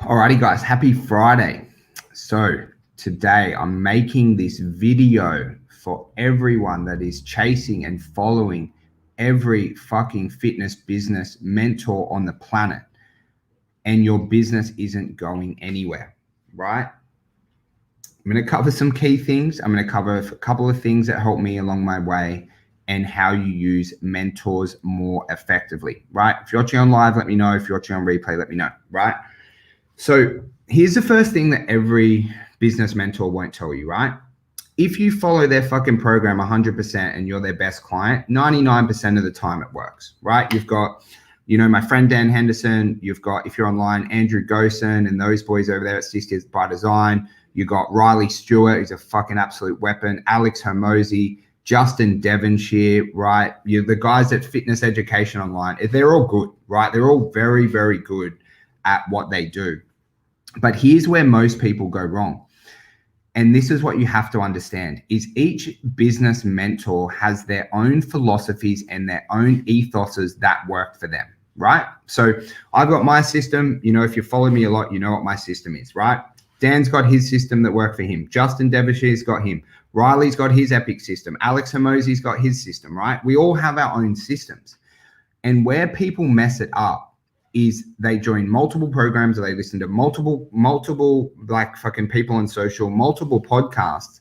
Alrighty guys, happy Friday. So today I'm making this video for everyone that is chasing and following every fucking fitness business mentor on the planet, and your business isn't going anywhere, right? I'm going to cover some key things. I'm going to cover a couple of things that helped me along my way and how you use mentors more effectively, right? If you're watching on live, let me know. If you're watching on replay, let me know, right? So here's the first thing that every business mentor won't tell you, right? If you follow their fucking program 100% and you're their best client, 99% of the time it works, right? You've got, my friend Dan Henderson. You've got, if you're online, Andrew Gosen and those boys over there at Sisters by Design. You got Riley Stewart, who's a fucking absolute weapon. Alex Hermosi, Justin Devonshire, right? The guys at Fitness Education Online. They're all good, right? They're all very, very good at what they do. But here's where most people go wrong. And this is what you have to understand is each business mentor has their own philosophies and their own ethoses that work for them, right? So I've got my system. If you follow me a lot, you know what my system is, right? Dan's got his system that worked for him. Justin Devishire's got him. Riley's got his epic system. Alex Hermosi's got his system, right? We all have our own systems. And where people mess it up is they join multiple programs, or they listen to multiple like fucking people on social, multiple podcasts,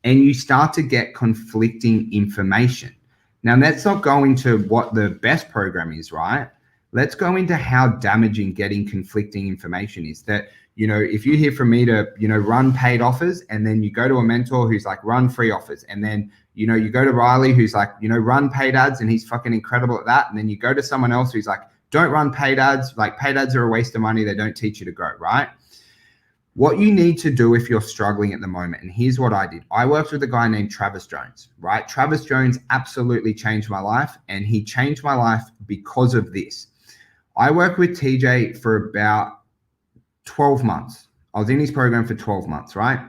and you start to get conflicting information. Now, let's not go into what the best program is, right? Let's go into how damaging getting conflicting information is. That, if you hear from me to, run paid offers, and then you go to a mentor who's like, run free offers. And then, you go to Riley who's like, run paid ads, and he's fucking incredible at that. And then you go to someone else who's like, don't run paid ads. Like, paid ads are a waste of money. They don't teach you to grow, right? What you need to do if you're struggling at the moment, and here's what I did. I worked with a guy named Travis Jones, right? Travis Jones absolutely changed my life, and he changed my life because of this. I worked with TJ for about 12 months. I was in his program for 12 months, right?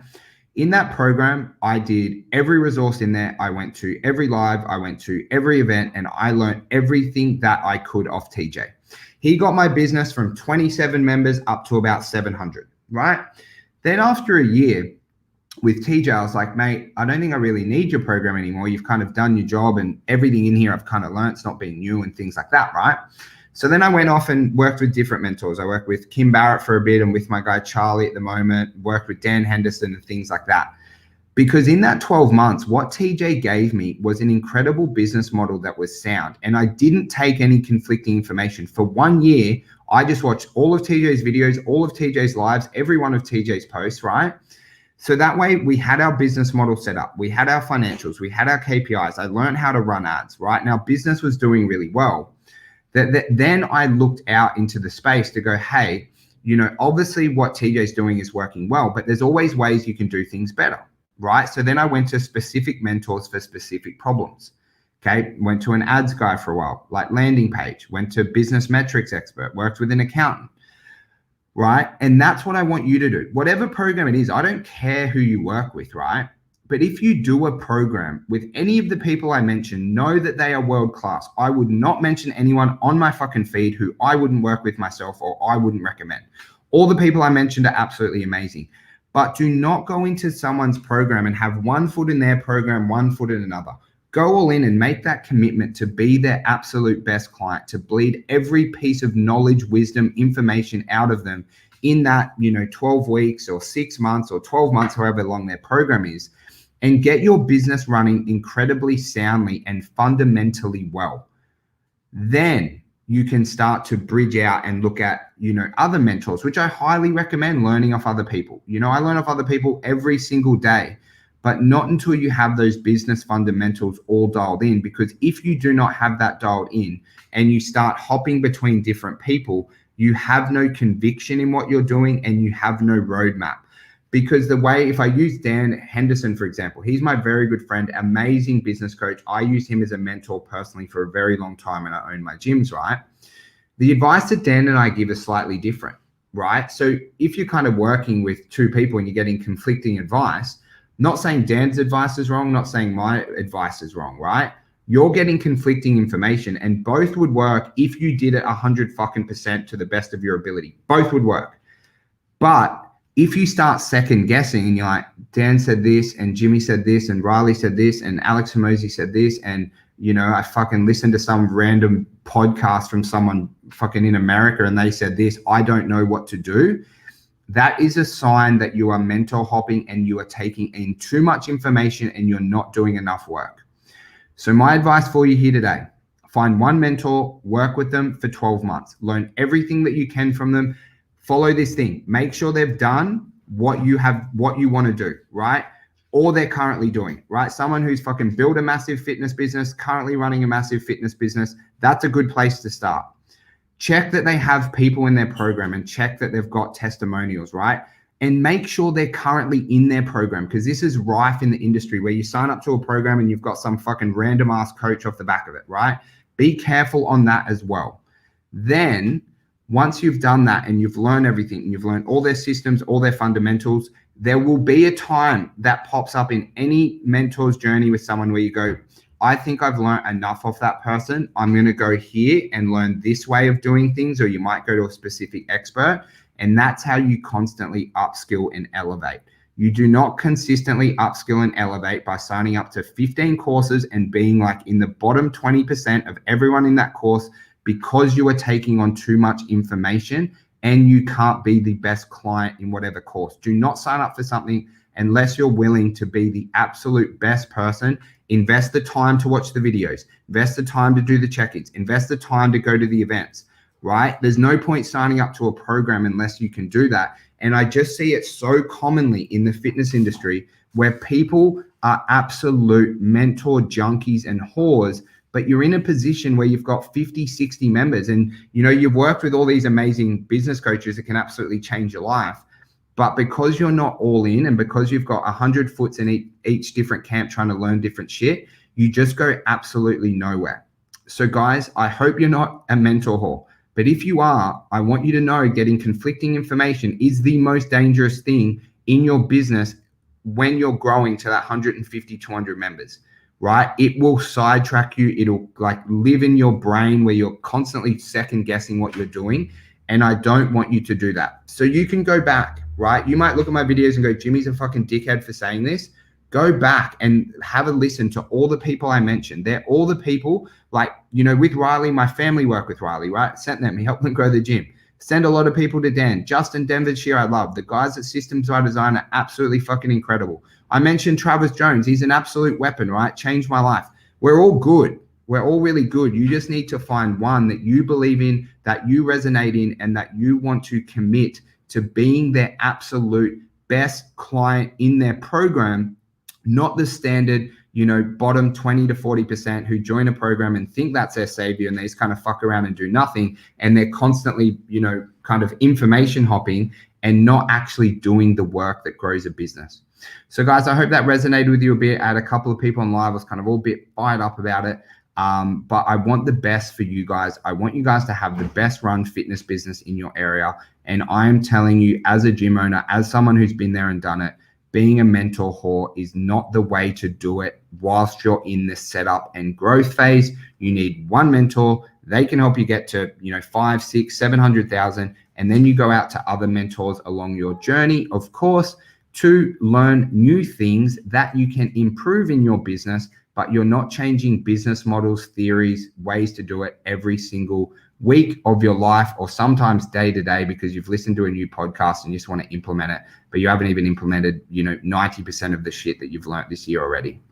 In that program, I did every resource in there. I went to every live, I went to every event, and I learned everything that I could off TJ. He got my business from 27 members up to about 700, right? Then after a year with TJ, I was like, mate, I don't think I really need your program anymore. You've kind of done your job, and everything in here I've kind of learned. It's not being new and things like that, right? So then I went off and worked with different mentors. I worked with Kim Barrett for a bit, and with my guy Charlie at the moment, worked with Dan Henderson and things like that. Because in that 12 months, what TJ gave me was an incredible business model that was sound. And I didn't take any conflicting information. For 1 year, I just watched all of TJ's videos, all of TJ's lives, every one of TJ's posts, right? So that way we had our business model set up. We had our financials. We had our KPIs. I learned how to run ads, right? Now business was doing really well. Then I looked out into the space to go, hey, obviously what TJ's doing is working well, but there's always ways you can do things better, right? So then I went to specific mentors for specific problems. Okay, went to an ads guy for a while, like landing page, went to business metrics expert, worked with an accountant, right? And that's what I want you to do. Whatever program it is, I don't care who you work with, right? But if you do a program with any of the people I mentioned, know that they are world-class. I would not mention anyone on my fucking feed who I wouldn't work with myself or I wouldn't recommend. All the people I mentioned are absolutely amazing. But do not go into someone's program and have one foot in their program, one foot in another. Go all in and make that commitment to be their absolute best client, to bleed every piece of knowledge, wisdom, information out of them in that, 12 weeks or 6 months or 12 months, however long their program is. And get your business running incredibly soundly and fundamentally well. Then you can start to bridge out and look at, other mentors, which I highly recommend learning off other people. I learn off other people every single day, but not until you have those business fundamentals all dialed in. Because if you do not have that dialed in and you start hopping between different people, you have no conviction in what you're doing and you have no roadmap. Because the way, if I use Dan Henderson, for example, he's my very good friend, amazing business coach. I use him as a mentor personally for a very long time, and I own my gyms, right? The advice that Dan and I give is slightly different, right? So if you're kind of working with two people and you're getting conflicting advice, not saying Dan's advice is wrong, not saying my advice is wrong, right? You're getting conflicting information, and both would work if you did it 100% to the best of your ability. Both would work. But if you start second guessing and you're like, Dan said this and Jimmy said this and Riley said this and Alex Hormozi said this, and I fucking listened to some random podcast from someone fucking in America and they said this, I don't know what to do. That is a sign that you are mental hopping and you are taking in too much information and you're not doing enough work. So my advice for you here today, find one mentor, work with them for 12 months, learn everything that you can from them. Follow this thing. Make sure they've done what you want to do, right? Or they're currently doing, right? Someone who's fucking built a massive fitness business, currently running a massive fitness business, that's a good place to start. Check that they have people in their program and check that they've got testimonials, right? And make sure they're currently in their program, because this is rife in the industry where you sign up to a program and you've got some fucking random ass coach off the back of it, right? Be careful on that as well. Then once you've done that and you've learned everything and you've learned all their systems, all their fundamentals, there will be a time that pops up in any mentor's journey with someone where you go, I think I've learned enough of that person. I'm going to go here and learn this way of doing things, or you might go to a specific expert. And that's how you constantly upskill and elevate. You do not consistently upskill and elevate by signing up to 15 courses and being like in the bottom 20% of everyone in that course, because you are taking on too much information and you can't be the best client in whatever course. Do not sign up for something unless you're willing to be the absolute best person. Invest the time to watch the videos, invest the time to do the check-ins, invest the time to go to the events, right? There's no point signing up to a program unless you can do that. And I just see it so commonly in the fitness industry where people are absolute mentor junkies and whores, but you're in a position where you've got 50, 60 members and you've worked with all these amazing business coaches that can absolutely change your life. But because you're not all in and because you've got 100 foots in each different camp trying to learn different shit, you just go absolutely nowhere. So guys, I hope you're not a mentor whore. But if you are, I want you to know getting conflicting information is the most dangerous thing in your business when you're growing to that 150, 200 members, right? It will sidetrack you. It'll like live in your brain where you're constantly second guessing what you're doing. And I don't want you to do that. So you can go back, right? You might look at my videos and go, Jimmy's a fucking dickhead for saying this. Go back and have a listen to all the people I mentioned. They're all the people like, with Riley, my family work with Riley, right? Sent them, he helped them grow the gym. Send a lot of people to Dan. Justin Denvershire, I love. The guys at Systems by Design are absolutely fucking incredible. I mentioned Travis Jones. He's an absolute weapon, right? Changed my life. We're all good. We're all really good. You just need to find one that you believe in, that you resonate in, and that you want to commit to being their absolute best client in their program, not the standard, bottom 20 to 40% who join a program and think that's their savior and they just kind of fuck around and do nothing. And they're constantly, kind of information hopping and not actually doing the work that grows a business. So guys, I hope that resonated with you a bit. I had a couple of people on live, I was kind of all a bit fired up about it. But I want the best for you guys. I want you guys to have the best run fitness business in your area. And I am telling you, as a gym owner, as someone who's been there and done it, being a mentor whore is not the way to do it whilst you're in the setup and growth phase. You need one mentor. They can help you get to, 5, 6, 700,000. And then you go out to other mentors along your journey, of course, to learn new things that you can improve in your business, but you're not changing business models, theories, ways to do it every single week of your life, or sometimes day to day, because you've listened to a new podcast and you just want to implement it, but you haven't even implemented, 90% of the shit that you've learned this year already.